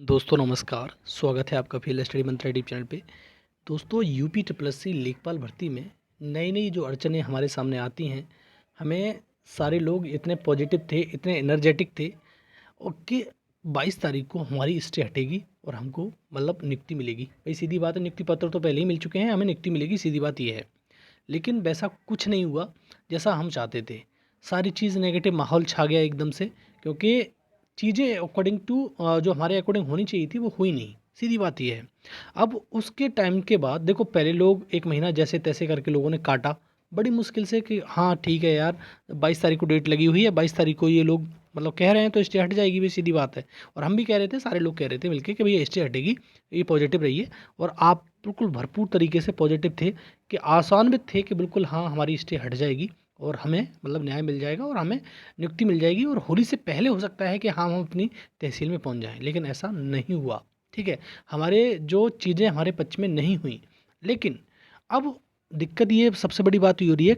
दोस्तों नमस्कार, स्वागत है आपका फील्ड स्टडी मंत्रा यूट्यूब चैनल पे। दोस्तों यूपी ट्रिपलएससी लेखपाल भर्ती में नई-नई जो अड़चनें हमारे सामने आती हैं, हमें सारे लोग इतने पॉजिटिव थे, इतने एनर्जेटिक थे और कि 22 तारीख को हमारी स्टे हटेगी और हमको मतलब नियुक्ति मिलेगी। भाई सीधी बात है, नियुक्ति पत्र तो पहले ही मिल चुके हैं, हमें नियुक्ति मिलेगी, सीधी बात ये है। लेकिन वैसा कुछ नहीं हुआ जैसा हम चाहते थे। सारी चीज़ नेगेटिव माहौल छा गया एकदम से, क्योंकि चीज़ें अकॉर्डिंग टू जो हमारे अकॉर्डिंग होनी चाहिए थी वो हुई नहीं, सीधी बात ये है। अब उसके टाइम के बाद देखो, पहले लोग 1 महीना जैसे तैसे करके लोगों ने काटा बड़ी मुश्किल से कि हाँ ठीक है यार, 22 तारीख को डेट लगी हुई है, 22 तारीख को ये लोग मतलब कह रहे हैं तो स्टे हट जाएगी, भी सीधी बात है। और हम भी कह रहे थे, सारे लोग कह रहे थे मिलके कि भैया स्टे हटेगी, ये पॉजिटिव रहिए। और आप बिल्कुल भरपूर तरीके से पॉजिटिव थे कि आशान्वित थे कि बिल्कुल हाँ हमारी स्टे हट जाएगी और हमें मतलब न्याय मिल जाएगा और हमें नियुक्ति मिल जाएगी और होली से पहले हो सकता है कि हाँ हम अपनी तहसील में पहुंच जाएं। लेकिन ऐसा नहीं हुआ, ठीक है। हमारे जो चीज़ें हमारे पक्ष में नहीं हुई। लेकिन अब दिक्कत ये सबसे बड़ी बात ये हो रही है,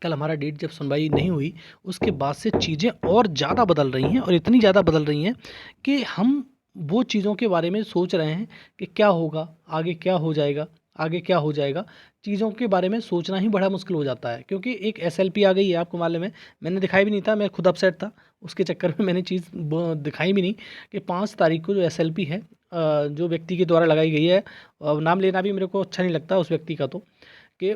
कल हमारा डेट जब सुनवाई नहीं हुई, उसके बाद से चीज़ें और ज़्यादा बदल रही हैं और इतनी ज़्यादा बदल रही हैं कि हम वो चीज़ों के बारे में सोच रहे हैं कि क्या होगा, आगे क्या हो जाएगा, आगे क्या हो जाएगा। चीज़ों के बारे में सोचना ही बड़ा मुश्किल हो जाता है, क्योंकि एक एसएलपी आ गई है, आपको मालूम है। मैंने दिखाई भी नहीं था, मैं खुद अपसेट था, उसके चक्कर में मैंने चीज़ दिखाई भी नहीं कि 5 तारीख को जो एसएलपी है, जो व्यक्ति के द्वारा लगाई गई है, नाम लेना भी मेरे को अच्छा नहीं लगता उस व्यक्ति का, तो कि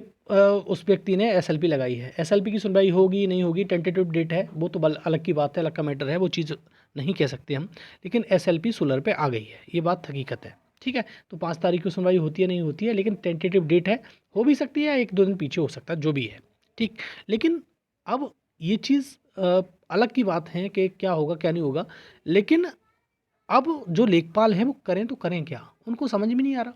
उस व्यक्ति ने एसएलपी लगाई है। एसएलपी की सुनवाई होगी नहीं होगी, टेंटेटिव डेट है, वो तो अलग की बात है, अलग का मैटर है, वो चीज़ नहीं कह सकते हम। लेकिन एसएलपी सोलर पे आ गई है, ये बात हकीकत है, ठीक है। तो 5 तारीख की सुनवाई होती है नहीं होती है, लेकिन टेंटेटिव डेट है, हो भी सकती है 1-2 दिन पीछे हो सकता है, जो भी है, ठीक। लेकिन अब ये चीज़ अलग की बात है कि क्या होगा क्या नहीं होगा। लेकिन अब जो लेखपाल हैं वो करें तो करें क्या, उनको समझ में नहीं आ रहा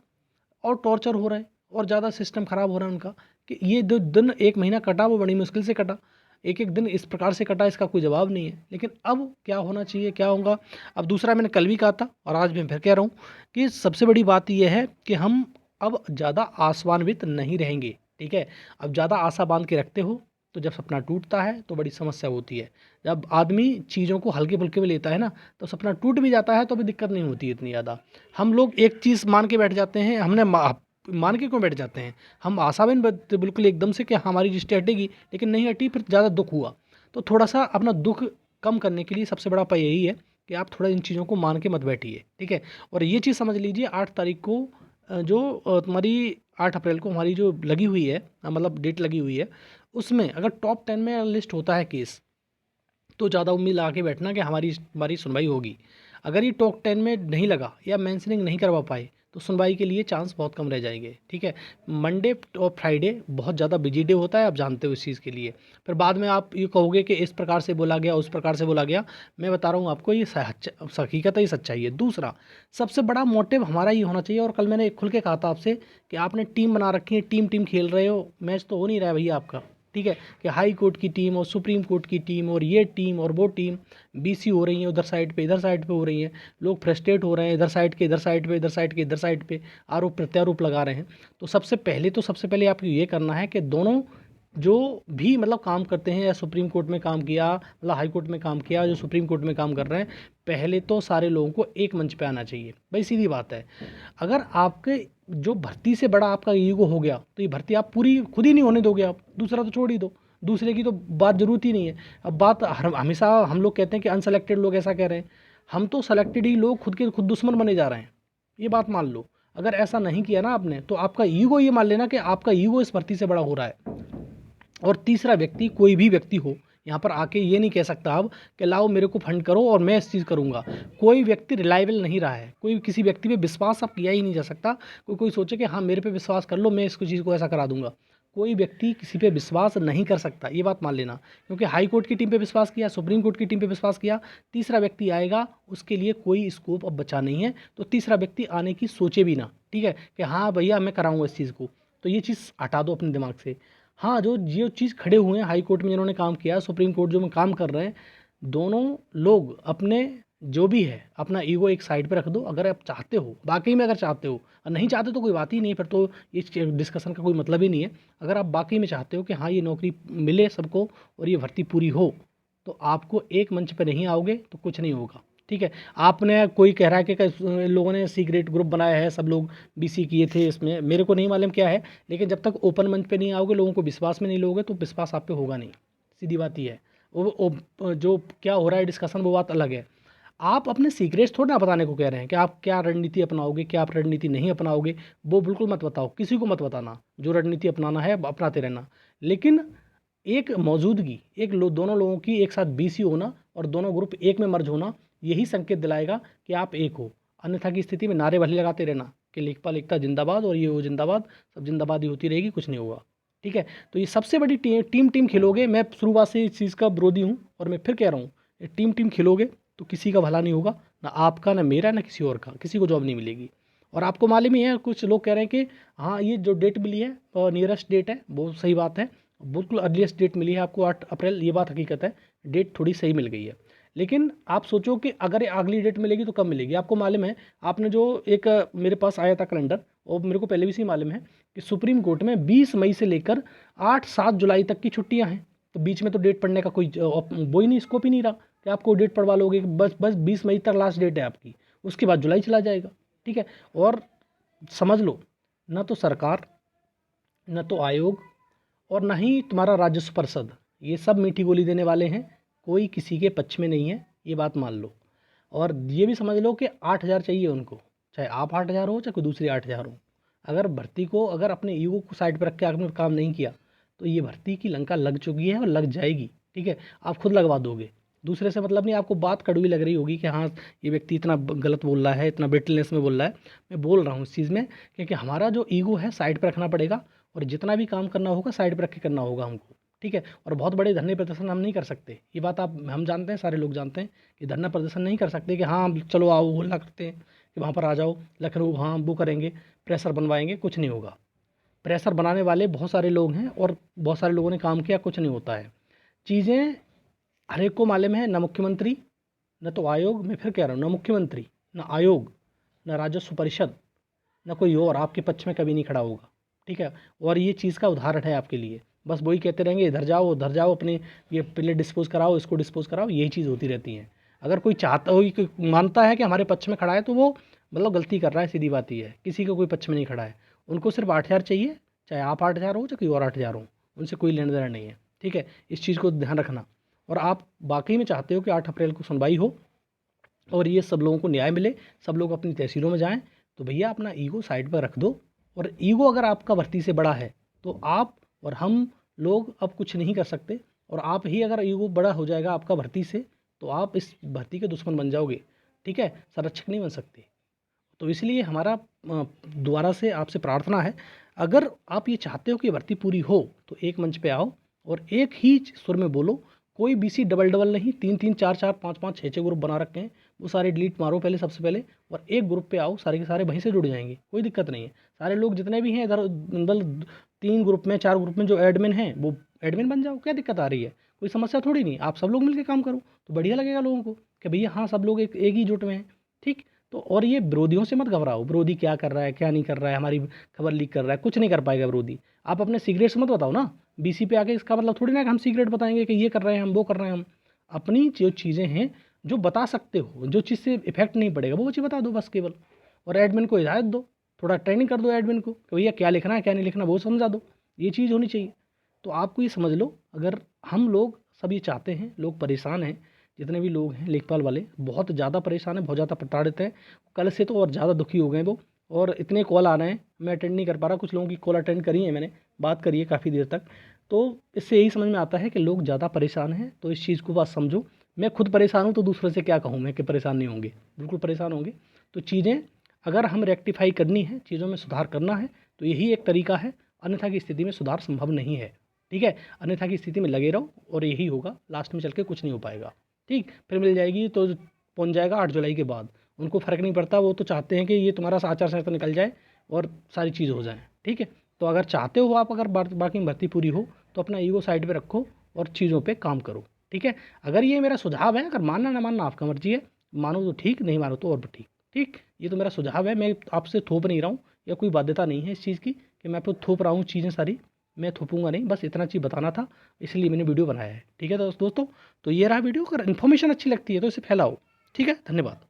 और टॉर्चर हो रहा है और ज़्यादा सिस्टम ख़राब हो रहा है उनका कि ये जो दिन 1 महीना कटा वो बड़ी मुश्किल से कटा, एक-एक दिन इस प्रकार से कटा, इसका कोई जवाब नहीं है। लेकिन अब क्या होना चाहिए, क्या होगा? अब दूसरा मैंने कल भी कहा था और आज मैं फिर कह रहा हूँ कि सबसे बड़ी बात ये है कि हम अब ज़्यादा आशान्वित नहीं रहेंगे, ठीक है? अब ज़्यादा आशा बाँध के रखते हो तो जब सपना टूटता है तो बड़ी समस्या होती है। जब आदमी चीज़ों को हल्के-फुल्के में लेता है ना, तो सपना टूट भी जाता है तो भी दिक्कत नहीं होती है इतनी ज़्यादा। हम लोग एक चीज़ मान के बैठ जाते हैं, हमने मान के क्यों बैठ जाते हैं? हम आशावान बिल्कुल एकदम से कि हाँ, हमारी रिश्ते हटेगी, लेकिन नहीं हटी, फिर ज़्यादा दुःख हुआ। तो थोड़ा-सा अपना दुःख कम करने के लिए सबसे बड़ा उपाय यही है कि आप थोड़ा इन चीज़ों को मान के मत बैठिए, ठीक है? और ये चीज़ समझ लीजिए, 8 तारीख को तुम्हारी 8 अप्रैल को हमारी जो लगी हुई है, मतलब डेट लगी हुई है, उसमें अगर टॉप 10 में लिस्ट होता है केस, तो ज़्यादा उम्मीद लगा के बैठना कि हमारी सुनवाई होगी। अगर ये टॉप 10 में नहीं लगा या मेंशनिंग नहीं करवा पाए, तो सुनवाई के लिए चांस बहुत कम रह जाएंगे, ठीक है। मंडे और फ्राइडे बहुत ज़्यादा बिजी डे होता है, आप जानते हो इस चीज़ के लिए। फिर बाद में आप ये कहोगे कि इस प्रकार से बोला गया, उस प्रकार से बोला गया। मैं बता रहा हूँ आपको, ये हकीकत है, ये सच्चाई है। दूसरा सबसे बड़ा मोटिव हमारा ये होना चाहिए, और कल मैंने खुल के कहा था आपसे कि आपने टीम बना रखी है, टीम टीम खेल रहे हो, मैच तो हो नहीं रहा है भैया आपका, ठीक है। कि हाई कोर्ट की टीम और सुप्रीम कोर्ट की टीम और ये टीम और वो टीम बीसी हो रही है, उधर साइड पे इधर साइड पे हो रही है, लोग फ्रस्ट्रेट हो रहे हैं, इधर साइड के इधर साइड पे, इधर साइड के इधर साइड पे आरोप प्रत्यारोप लगा रहे हैं। तो सबसे पहले आपको ये करना है कि दोनों जो भी मतलब काम करते हैं, या सुप्रीम कोर्ट में काम किया, मतलब हाई कोर्ट में काम किया, जो सुप्रीम कोर्ट में काम कर रहे हैं, पहले तो सारे लोगों को एक मंच पे आना चाहिए। भाई सीधी बात है, अगर आपके जो भर्ती से बड़ा आपका ईगो हो गया, तो ये भर्ती आप पूरी खुद ही नहीं होने दोगे आप, दूसरा तो छोड़ ही दो, दूसरे की तो बात ज़रूरत ही नहीं है। अब बात हमेशा हम लोग कहते हैं कि अनसेलेक्टेड लोग ऐसा कह रहे हैं, हम तो सेलेक्टेड ही लोग खुद के खुद दुश्मन बने जा रहे हैं, ये बात मान लो। अगर ऐसा नहीं किया ना आपने, तो आपका ईगो, ये मान लेना कि आपका ईगो इस भर्ती से बड़ा हो रहा है। और तीसरा व्यक्ति, कोई भी व्यक्ति हो, यहाँ पर आके ये नहीं कह सकता अब कि लाओ मेरे को फंड करो और मैं इस चीज़ करूँगा। कोई व्यक्ति रिलायबल नहीं रहा है, कोई किसी व्यक्ति पे विश्वास अब किया ही नहीं जा सकता। कोई सोचे कि हाँ मेरे पे विश्वास कर लो, मैं इसको चीज़ को ऐसा करा दूंगा। कोई व्यक्ति किसी पे विश्वास नहीं कर सकता, ये बात मान लेना। क्योंकि हाई कोर्ट की टीम पे विश्वास किया, सुप्रीम कोर्ट की टीम पे विश्वास किया, तीसरा व्यक्ति आएगा, उसके लिए कोई स्कोप अब बचा नहीं है। तो तीसरा व्यक्ति आने की सोचे भी ना, ठीक है, कि हाँ भैया मैं कराऊंगा इस चीज़ को। तो ये चीज़ हटा दो अपने दिमाग से। हाँ, जो चीज़ खड़े हुए हैं हाई कोर्ट में, जिन्होंने काम किया, सुप्रीम कोर्ट जो में काम कर रहे हैं, दोनों लोग अपने जो भी है अपना ईगो एक साइड पे रख दो। अगर आप चाहते हो, वाकई में अगर चाहते हो, और नहीं चाहते तो कोई बात ही नहीं, फिर तो इस डिस्कशन का कोई मतलब ही नहीं है। अगर आप वाकई में चाहते हो कि हाँ ये नौकरी मिले सबको और ये भर्ती पूरी हो, तो आपको एक मंच पे नहीं आओगे तो कुछ नहीं होगा। ठीक है, आपने कोई कह रहा है कि लोगों ने सीक्रेट ग्रुप बनाया है, सब लोग बीसी किए थे इसमें, मेरे को नहीं मालूम क्या है, लेकिन जब तक ओपन मंच पे नहीं आओगे, लोगों को विश्वास में नहीं लोगे, तो विश्वास आप पे होगा नहीं। सीधी बात ये है। जो क्या हो रहा है डिस्कशन वो बात अलग है। आप अपने सीक्रेट्स थोड़ा ना बताने को कह रहे हैं कि आप क्या रणनीति अपनाओगे, क्या आप रणनीति नहीं अपनाओगे, वो बिल्कुल मत बताओ, किसी को मत बताना। जो रणनीति अपनाना है अपनाते रहना, लेकिन एक मौजूदगी, दोनों लोगों की एक साथ बीसी होना और दोनों ग्रुप एक में मर्ज होना, यही संकेत दिलाएगा कि आप एक हो। अन्यथा की स्थिति में नारे भले लगाते रहना कि लेखपाल एकता जिंदाबाद और ये वो जिंदाबाद, सब जिंदाबाद ही होती रहेगी, कुछ नहीं होगा। ठीक है, तो ये सबसे बड़ी टीम खेलोगे। मैं शुरुआत से इस चीज़ का विरोधी हूँ और मैं फिर कह रहा हूँ, टीम खेलोगे तो किसी का भला नहीं होगा, ना आपका, ना मेरा, ना किसी और का, किसी को जॉब नहीं मिलेगी। और आपको मालूम ही है, कुछ लोग कह रहे हैं कि हाँ ये जो डेट मिली है नियरेस्ट डेट है, वो सही बात है, बिल्कुल अर्लीस्ट डेट मिली है आपको 8 अप्रैल, ये बात हकीकत है, डेट थोड़ी सही मिल गई है। लेकिन आप सोचो कि अगर अगली डेट मिलेगी तो कब मिलेगी। आपको मालूम है, आपने जो एक मेरे पास आया था कैलेंडर, और मेरे को पहले भी से मालूम है कि सुप्रीम कोर्ट में 20 मई से लेकर 8-7 जुलाई तक की छुट्टियां हैं। तो बीच में तो डेट पढ़ने का कोई वो ही नहीं, स्कोप ही नहीं रहा कि आपको डेट पढ़वा लोगे। बस 20 मई तक लास्ट डेट है आपकी, उसके बाद जुलाई चला जाएगा। ठीक है, और समझ लो, ना तो सरकार, न तो आयोग, और ना ही तुम्हारा राजस्व परिषद, ये सब मीठी गोली देने वाले हैं, कोई किसी के पक्ष में नहीं है, ये बात मान लो। और ये भी समझ लो कि 8,000 चाहिए उनको, चाहे आप 8,000 हो चाहे कोई दूसरी 8,000 हो। अगर भर्ती को, अगर अपने ईगो को साइड पर रख के आपने काम नहीं किया, तो ये भर्ती की लंका लग चुकी है और लग जाएगी। ठीक है, आप खुद लगवा दोगे, दूसरे से मतलब नहीं। आपको बात कड़वी लग रही होगी कि हाँ ये व्यक्ति इतना गलत बोल रहा है, इतना ब्रिटलनेस में बोल रहा है। मैं बोल रहा हूँ इस चीज़ में क्योंकि हमारा जो ईगो है साइड पर रखना पड़ेगा, और जितना भी काम करना होगा साइड पर रख के करना होगा हमको। ठीक है, और बहुत बड़े धरने प्रदर्शन हम नहीं कर सकते, ये बात हम जानते हैं, सारे लोग जानते हैं कि धरना प्रदर्शन नहीं कर सकते कि हाँ चलो आओ हल्ला करते हैं कि वहाँ पर आ जाओ लखनऊ, हाँ वो करेंगे, प्रेशर बनवाएंगे, कुछ नहीं होगा। प्रेशर बनाने वाले बहुत सारे लोग हैं और बहुत सारे लोगों ने काम किया, कुछ नहीं होता है। चीज़ें हर एक को मालूम है, ना मुख्यमंत्री, न तो आयोग, मैं फिर कह रहा हूँ, ना मुख्यमंत्री, ना आयोग, ना राजस्व परिषद, ना कोई और आपके पक्ष में कभी नहीं खड़ा होगा। ठीक है, और ये चीज़ का उदाहरण है आपके लिए। बस वही कहते रहेंगे इधर जाओ उधर जाओ, अपने ये पहले डिस्पोज कराओ, इसको डिस्पोज कराओ, यही चीज़ होती रहती है। अगर कोई चाहता हो, कोई मानता है कि हमारे पक्ष में खड़ा है, तो वो मतलब गलती कर रहा है, सीधी बात ये है। किसी का कोई पक्ष में नहीं खड़ा है, उनको सिर्फ 8,000 चाहिए, चाहे आप 8,000 हो चाहे कोई और 8,000 हो, उनसे कोई लेना देना नहीं है। ठीक है, इस चीज़ को ध्यान रखना। और आप वाकई में चाहते हो कि 8 अप्रैल को सुनवाई हो और ये सब लोगों को न्याय मिले, सब लोग अपनी तहसीलों में जाएं, तो भैया अपना ईगो साइड पर रख दो। और ईगो अगर आपका भर्ती से बड़ा है, तो आप और हम लोग अब कुछ नहीं कर सकते। और आप ही अगर ईगो बड़ा हो जाएगा आपका भर्ती से, तो आप इस भर्ती के दुश्मन बन जाओगे। ठीक है, संरक्षक नहीं बन सकते। तो इसलिए हमारा दोबारा से आपसे प्रार्थना है, अगर आप ये चाहते हो कि भर्ती पूरी हो, तो एक मंच पे आओ और एक ही सुर में बोलो। कोई बीसी डबल डबल नहीं, 3-3, 4-4, 5-5, 6-6 ग्रुप बना रखे हैं, वो सारे डिलीट मारो पहले, सबसे पहले, और एक ग्रुप पे आओ, सारे के सारे वहीं से जुड़ जाएंगे, कोई दिक्कत नहीं है। सारे लोग जितने भी हैं इधर, मतलब 3 ग्रुप में, 4 ग्रुप में जो एडमिन हैं, वो एडमिन बन जाओ, क्या दिक्कत आ रही है, कोई समस्या थोड़ी नहीं। आप सब लोग मिलकर काम करो तो बढ़िया लगेगा लोगों को कि भैया हाँ सब लोग एक ही जुट में हैं। ठीक, तो और ये विरोधियों से मत घबराओ, विरोधी क्या कर रहा है क्या नहीं कर रहा है, हमारी खबर लीक कर रहा है, कुछ नहीं कर पाएगा विरोधी। आप अपने सीक्रेट्स मत बताओ ना बीसी पे आके, इसका मतलब थोड़ी ना कि हम सीक्रेट बताएंगे कि ये कर रहे हैं हम, वो कर रहे हैं हम। अपनी जो चीज़ें हैं जो बता सकते हो, जो चीज़ से इफेक्ट नहीं पड़ेगा, वो चीज़ बता दो बस केवल। और एडमिन को हिदायत दो, थोड़ा ट्रेनिंग कर दो एडमिन को कि भैया क्या लिखना है क्या नहीं लिखना, वो समझा दो, ये चीज़ होनी चाहिए। तो आपको ये समझ लो, अगर हम लोग सब ये चाहते हैं, लोग परेशान हैं, जितने भी लोग हैं लेखपाल वाले बहुत ज़्यादा परेशान हैं, बहुत ज़्यादा प्रताड़ित हैं। कल से तो और ज़्यादा दुखी हो गए वो, और इतने कॉल आ रहे हैं, मैं अटेंड नहीं कर पा रहा। कुछ लोगों की कॉल अटेंड करी है मैंने, बात करी है काफ़ी देर तक। तो इससे यही समझ में आता है कि लोग ज़्यादा परेशान हैं, तो इस चीज़ को बात समझो। मैं खुद परेशान हूँ तो दूसरों से क्या कहूँ मैं कि परेशान नहीं होंगे, बिल्कुल परेशान होंगे। तो चीज़ें अगर हम रेक्टिफाई करनी है, चीज़ों में सुधार करना है, तो यही एक तरीका है, अन्यथा की स्थिति में सुधार संभव नहीं है। ठीक है, अन्यथा की स्थिति में लगे रहो और यही होगा, लास्ट में चल के कुछ नहीं हो पाएगा। ठीक, फिर मिल जाएगी तो पहुंच जाएगा 8 जुलाई के बाद, उनको फ़र्क नहीं पड़ता, वो तो चाहते हैं कि ये तुम्हारा आचार संहिता निकल जाए और सारी चीज़ हो जाए। ठीक है, तो अगर चाहते हो आप, अगर बाकी भर्ती पूरी हो, तो अपना ईगो साइड पे रखो और चीज़ों पे काम करो। ठीक है, अगर ये मेरा सुझाव है, अगर मानना ना मानना आपका मर्जी है, मानो तो ठीक, नहीं मानो तो और भी ठीक। ठीक, ये तो मेरा सुझाव है, मैं आपसे थोप नहीं रहा हूँ, या कोई बाध्यता नहीं है इस चीज़ की कि मैं आपको थोप रहा हूँ चीज़ें सारी, मैं थोपूंगा नहीं, बस इतना चीज़ बताना था, इसलिए मैंने वीडियो बनाया है। ठीक है दोस्तों, तो ये रहा वीडियो। अगर इन्फॉर्मेशन अच्छी लगती है तो इसे फैलाओ। ठीक है, धन्यवाद।